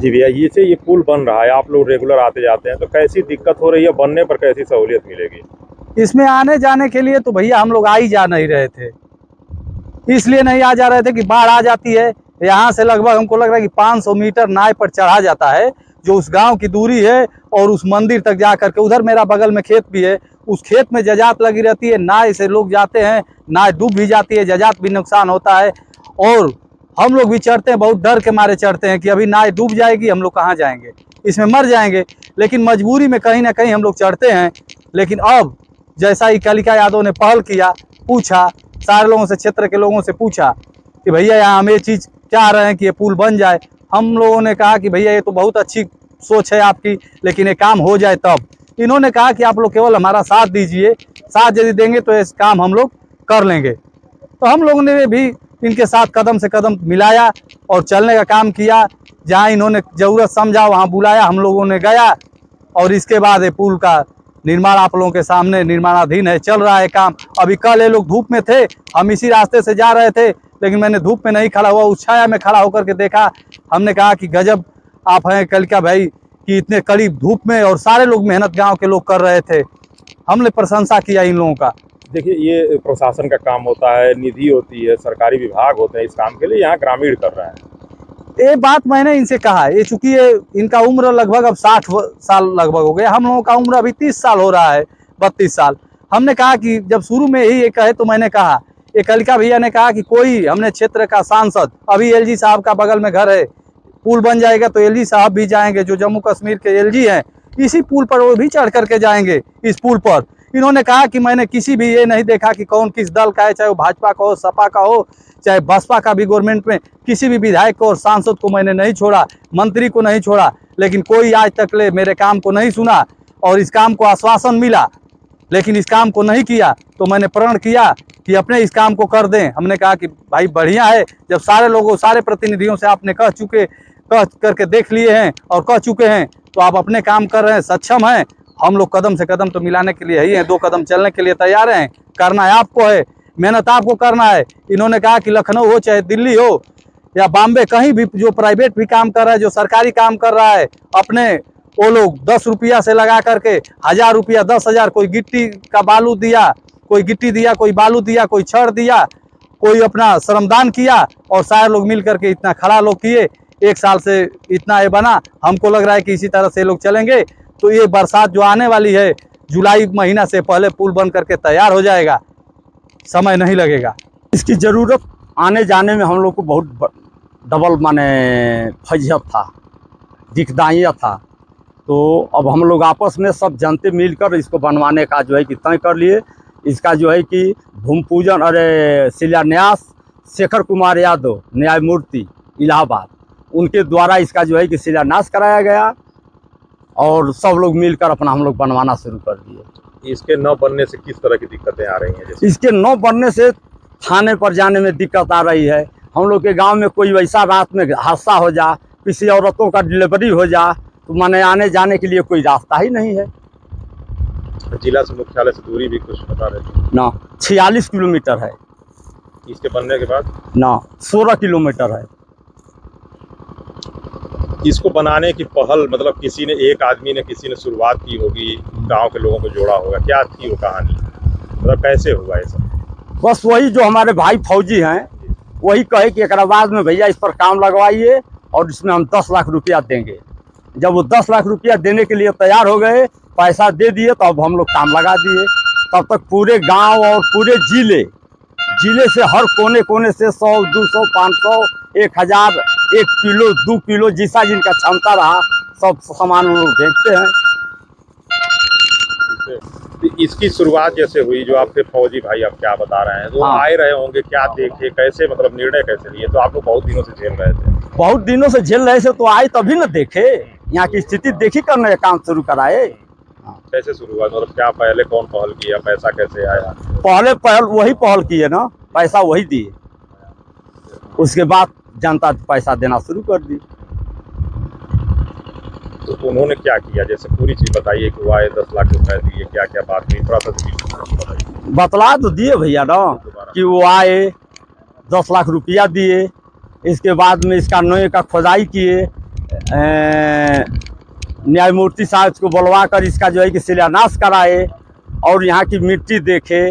जी भैया, ये पुल बन रहा है, आप लोग रेगुलर आते जाते हैं, तो कैसी दिक्कत हो रही है? बनने पर कैसी सहूलियत मिलेगी? इसमें आने जाने के लिए तो भैया हम लोग आ ही जा नहीं रहे थे, इसलिए नहीं आ जा रहे थे कि बाढ़ आ जाती है। यहाँ से लगभग हमको लग रहा है कि 500 मीटर नाव पर चढ़ा जाता है, जो उस गांव की दूरी है, और उस मंदिर तक जा करके उधर मेरा बगल में खेत भी है, उस खेत में जजात लगी रहती है, नाव से लोग जाते हैं, नाव डूब भी जाती है, जजात भी नुकसान होता है। और हम लोग भी चढ़ते हैं, बहुत डर के मारे चढ़ते हैं कि अभी नाव डूब जाएगी, हम लोग कहाँ जाएंगे, इसमें मर जाएंगे। लेकिन मजबूरी में कहीं ना कहीं हम लोग चढ़ते हैं। लेकिन अब जैसा ही कालिका यादव ने पहल किया, पूछा सारे लोगों से, क्षेत्र के लोगों से पूछा कि भैया यहाँ हम ये चीज़ चाह रहे हैं कि ये पुल बन जाए। हम लोगों ने कहा कि भैया ये तो बहुत अच्छी सोच है आपकी, लेकिन ये काम हो जाए तब। इन्होंने कहा कि आप लोग केवल हमारा साथ दीजिए, साथ यदि देंगे तो ये काम हम लोग कर लेंगे। तो हम लोगों ने भी इनके साथ कदम से कदम मिलाया और चलने का काम किया। जहाँ इन्होंने ज़रूरत समझा वहाँ बुलाया, हम लोगों ने गया, और इसके बाद ये पुल का निर्माण आप लोगों के सामने निर्माणाधीन है, चल रहा है काम। अभी कल ये लोग धूप में थे, हम इसी रास्ते से जा रहे थे, लेकिन मैंने धूप में नहीं खड़ा हुआ, उस छाया में खड़ा होकर के देखा। हमने कहा कि गजब आप हैं कलिका भाई, कि इतने करीब धूप में, और सारे लोग मेहनत गांव के लोग कर रहे थे। हमने प्रशंसा किया इन लोगों का। देखिए, ये प्रशासन का काम होता है, निधि होती है, सरकारी विभाग होते हैं इस काम के लिए, यहाँ ग्रामीण कर रहे हैं। ये बात मैंने इनसे कहा, ये चूंकि इनका उम्र लगभग अब 60 साल लगभग हो गया, हम लोगों का उम्र अभी 30 साल हो रहा है, 32 साल। हमने कहा कि जब शुरू में ही ये कहे तो मैंने कहा, ये कलिका भैया ने कहा कि कोई हमने क्षेत्र का सांसद, अभी एलजी साहब का बगल में घर है, पुल बन जाएगा तो एलजी साहब भी जाएंगे, जो जम्मू कश्मीर के एलजी हैं, इसी पुल पर वो भी चढ़ करके जाएंगे इस पुल पर। इन्होंने कहा कि मैंने किसी भी ये नहीं देखा कि कौन किस दल का है, चाहे वो भाजपा का हो, सपा का हो, चाहे बसपा का भी गवर्नमेंट में, किसी भी विधायक को और सांसद को मैंने नहीं छोड़ा, मंत्री को नहीं छोड़ा, लेकिन कोई आज तक ले मेरे काम को नहीं सुना। और इस काम को आश्वासन मिला, लेकिन इस काम को नहीं किया, तो मैंने प्रण किया कि अपने इस काम को कर दें। हमने कहा कि भाई बढ़िया है, जब सारे लोगों, सारे प्रतिनिधियों से आपने कह करके देख लिए हैं और कह चुके हैं, तो आप अपने काम कर रहे हैं, सक्षम हैं। हम लोग कदम से कदम तो मिलाने के लिए ही हैं, 2 कदम चलने के लिए तैयार हैं। करना है आपको है, मेहनत आपको करना है। इन्होंने कहा कि लखनऊ हो चाहे दिल्ली हो या बॉम्बे, कहीं भी जो प्राइवेट भी काम कर रहा है, जो सरकारी काम कर रहा है, अपने वो लोग 10 रुपया से लगा करके 1000 रुपया, 10,000, कोई गिट्टी का बालू दिया, कोई गिट्टी दिया, कोई बालू दिया, कोई छड़ दिया, कोई अपना श्रमदान किया, और सारे लोग मिल करके इतना खड़ा लोग किए। 1 साल से इतना ये बना। हमको लग रहा है कि इसी तरह से लोग चलेंगे तो ये बरसात जो आने वाली है, जुलाई महीना से पहले पुल बन करके तैयार हो जाएगा, समय नहीं लगेगा। इसकी ज़रूरत आने जाने में हम लोग को बहुत डबल माने फजीहत था, दिखदाइया था। तो अब हम लोग आपस में सब जनते मिलकर इसको बनवाने का जो है कि तय कर लिए। इसका जो है कि भूमि पूजन, अरे शिलान्यास शेखर कुमार यादव, न्यायमूर्ति इलाहाबाद, उनके द्वारा इसका जो है कि शिलान्यास कराया गया, और सब लोग मिलकर अपना हम लोग बनवाना शुरू कर दिए। इसके न बनने से किस तरह की दिक्कतें आ रही हैं? जैसे इसके न बनने से थाने पर जाने में दिक्कत आ रही है। हम लोग के गांव में कोई वैसा रात में हादसा हो जा, किसी औरतों का डिलीवरी हो जा, तो माने आने जाने के लिए कोई रास्ता ही नहीं है। जिला से मुख्यालय से दूरी भी कुछ बता रहे थे ना 46 किलोमीटर है, इसके बनने के बाद ना 16 किलोमीटर है। इसको बनाने की पहल, मतलब किसी ने, एक आदमी ने, किसी ने शुरुआत की होगी, गांव के लोगों को जोड़ा होगा, क्या थी वो कहानी, मतलब कैसे हुआ ये सब? बस वही जो हमारे भाई फौजी हैं, वही कहे कि एक बाद में भैया इस पर काम लगवाइए और इसमें हम 10 लाख रुपया देंगे। जब वो 10 लाख रुपया देने के लिए तैयार हो गए, पैसा दे दिए, तो अब हम लोग काम लगा दिए। तब तक पूरे गांव और पूरे जिले से हर कोने कोने से 100, 200, 500, 1000, 1 किलो, 2 किलो, जैसा जिनका क्षमता रहा, सब सामान लोग भेजते हैं। तो इसकी शुरुआत जैसे हुई, जो आपके फौजी भाई आप क्या बता रहे हैं, तो हाँ। आए रहे होंगे, क्या देखे, कैसे, मतलब निर्णय कैसे लिए? तो आप लोग बहुत दिनों से झेल रहे थे। बहुत दिनों से झेल रहे थे, तो आए तभी न देखे, यहाँ की स्थिति देखी करने का काम शुरू कराए। कैसे शुरू हुआ, मतलब क्या पहले कौन पहल किया, पैसा कैसे आया? पहल वही पहल किए ना, पैसा वही दिए, उसके बाद जनता पैसा देना शुरू कर दी। तो उन्होंने क्या किया, जैसे पूरी चीज बताइए कि वो आए, 10 लाख रुपए दिए, क्या क्या बात हुई, थोड़ा सा बताइए। बतला तो दिए भैया ना कि वो आए, 10 लाख रुपया दिए, इसके बाद में इसका नोए का खुदाई किए, न्यायमूर्ति साहब को बुलवा कर इसका जो है कि शिलान्यास कराए और यहाँ की मिट्टी देखे,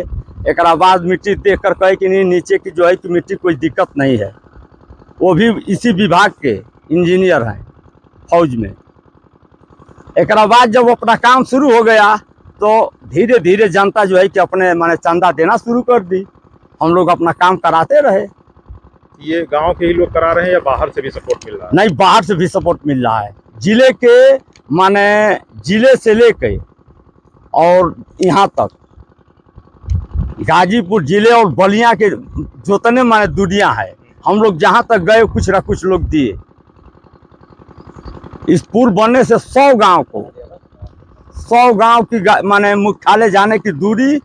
एक बाद मिट्टी देख कर कहे कि नहीं नीचे की जो है कि मिट्टी कोई दिक्कत नहीं है। वो भी इसी विभाग के इंजीनियर हैं फौज में। एक बाद जब अपना काम शुरू हो गया तो धीरे धीरे जनता जो है कि अपने माने चंदा देना शुरू कर दी, हम लोग अपना काम कराते रहे। ये गांव के ही लोग करा रहे हैं या बाहर से भी सपोर्ट मिल रहा है? नहीं, बाहर से भी सपोर्ट मिल रहा है। जिले के माने जिले से लेके और यहाँ तक गाजीपुर जिले और बलिया के जोतने माने दुनिया है, हम लोग जहाँ तक गए कुछ न कुछ लोग दिए। इस पुल बनने से 100 गांव की माने मुख्यालय जाने की दूरी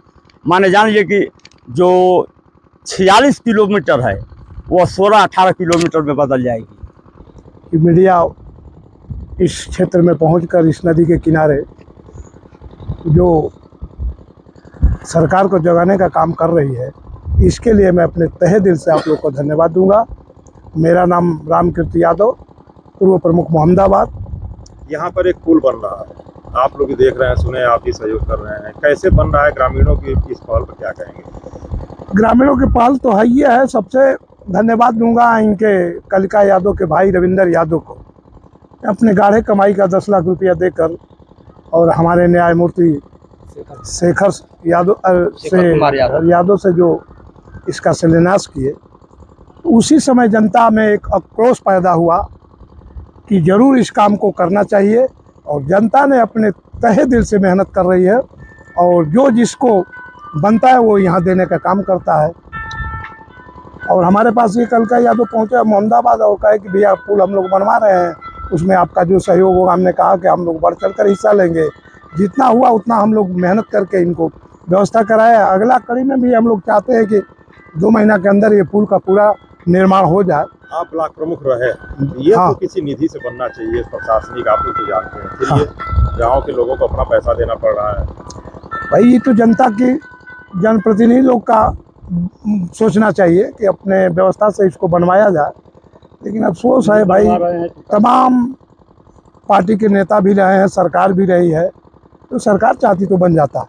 माने जानिए कि जो 46 किलोमीटर है वो 16-18 किलोमीटर में बदल जाएगी। कि मीडिया इस क्षेत्र में पहुंचकर इस नदी के किनारे जो सरकार को जगाने का काम कर रही है, इसके लिए मैं अपने तहे दिल से आप लोग को धन्यवाद दूंगा। मेरा नाम रामकीर्ति यादव, पूर्व प्रमुख मोहम्मदाबाद। यहाँ पर एक पुल बन रहा है, आप लोग भी देख रहे हैं, सुने, आप भी सहयोग कर रहे हैं, कैसे बन रहा है? ग्रामीणों की इस पहल पर क्या कहेंगे? ग्रामीणों की पहल तो है ही है। सबसे धन्यवाद दूंगा इनके कलिका यादव के भाई रविंदर यादव को, अपने गाढ़े कमाई का 10 लाख रुपया देकर और हमारे न्यायमूर्ति शेखर यादव से जो इसका शिलान्यास किए, उसी समय जनता में एक आक्रोश पैदा हुआ कि जरूर इस काम को करना चाहिए। और जनता ने अपने तहे दिल से मेहनत कर रही है और जो जिसको बनता है वो यहाँ देने का काम करता है। और हमारे पास ये कल का यादव पहुँचा मोहम्मदाबाद और कहे कि भैया पुल हम लोग बनवा रहे हैं, उसमें आपका जो सहयोग होगा। हमने कहा कि हम लोग बढ़ चढ़ कर हिस्सा लेंगे, जितना हुआ उतना हम लोग मेहनत करके इनको व्यवस्था कराया। अगला कड़ी में भी हम लोग चाहते हैं कि 2 महीना के अंदर ये पुल का पूरा निर्माण हो जाए। आप ब्लॉक प्रमुख रहे, ये हाँ। तो किसी निधि से बनना चाहिए, प्रशासनिक, आप लोग तो जानते हैं, फिर ये गाँव के लोगों को अपना पैसा देना पड़ रहा है। भाई ये तो जनता की, जनप्रतिनिधि लोग का सोचना चाहिए कि अपने व्यवस्था से इसको बनवाया जाए। लेकिन अफसोस है भाई, तमाम पार्टी के नेता भी रहे हैं, सरकार भी रही है, तो सरकार चाहती तो बन जाता,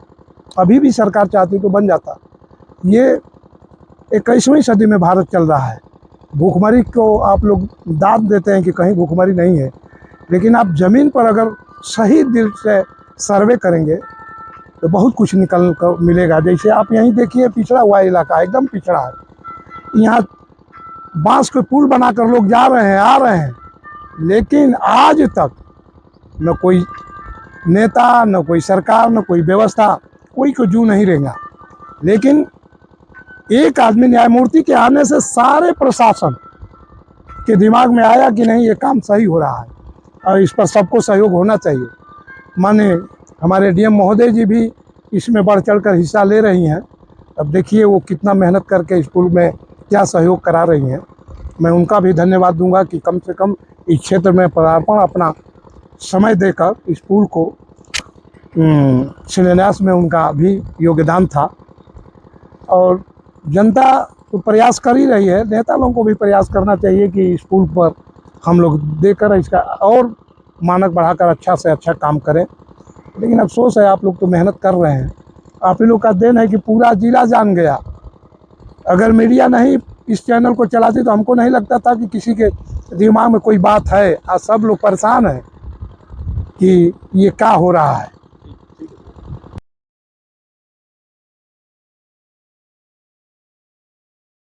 अभी भी सरकार चाहती तो बन जाता। ये 21वीं सदी में भारत चल रहा है। भूखमरी को आप लोग दाद देते हैं कि कहीं भूखमरी नहीं है, लेकिन आप ज़मीन पर अगर सही दिल से सर्वे करेंगे तो बहुत कुछ निकल कर मिलेगा। जैसे आप यहीं देखिए, पिछड़ा हुआ इलाका एकदम पिछड़ा है, यहाँ बांस के पुल बनाकर लोग जा रहे हैं, आ रहे हैं, लेकिन आज तक न कोई नेता, न कोई सरकार, न कोई व्यवस्था, कोई को जू नहीं रहेगा। लेकिन एक आदमी न्यायमूर्ति के आने से सारे प्रशासन के दिमाग में आया कि नहीं, ये काम सही हो रहा है और इस पर सबको सहयोग होना चाहिए। माने हमारे डीएम महोदय जी भी इसमें बढ़ चढ़ कर हिस्सा ले रही हैं। अब देखिए वो कितना मेहनत करके इस पुल में क्या सहयोग करा रही हैं। मैं उनका भी धन्यवाद दूंगा कि कम से कम इस क्षेत्र में पदार्पण अपना समय देकर इस पुल को शिलान्यास में उनका भी योगदान था। और जनता तो प्रयास कर ही रही है, नेता लोगों को भी प्रयास करना चाहिए कि इस पुल पर हम लोग देकर इसका और मानक बढ़ाकर अच्छा से अच्छा काम करें। लेकिन अफसोस है, आप लोग तो मेहनत कर रहे हैं, आप ही लोग का देन है कि पूरा जिला जान गया। अगर मीडिया नहीं इस चैनल को चलाती तो हमको नहीं लगता था कि किसी के दिमाग में कोई बात है। आज सब लोग परेशान हैं कि ये क्या हो रहा है।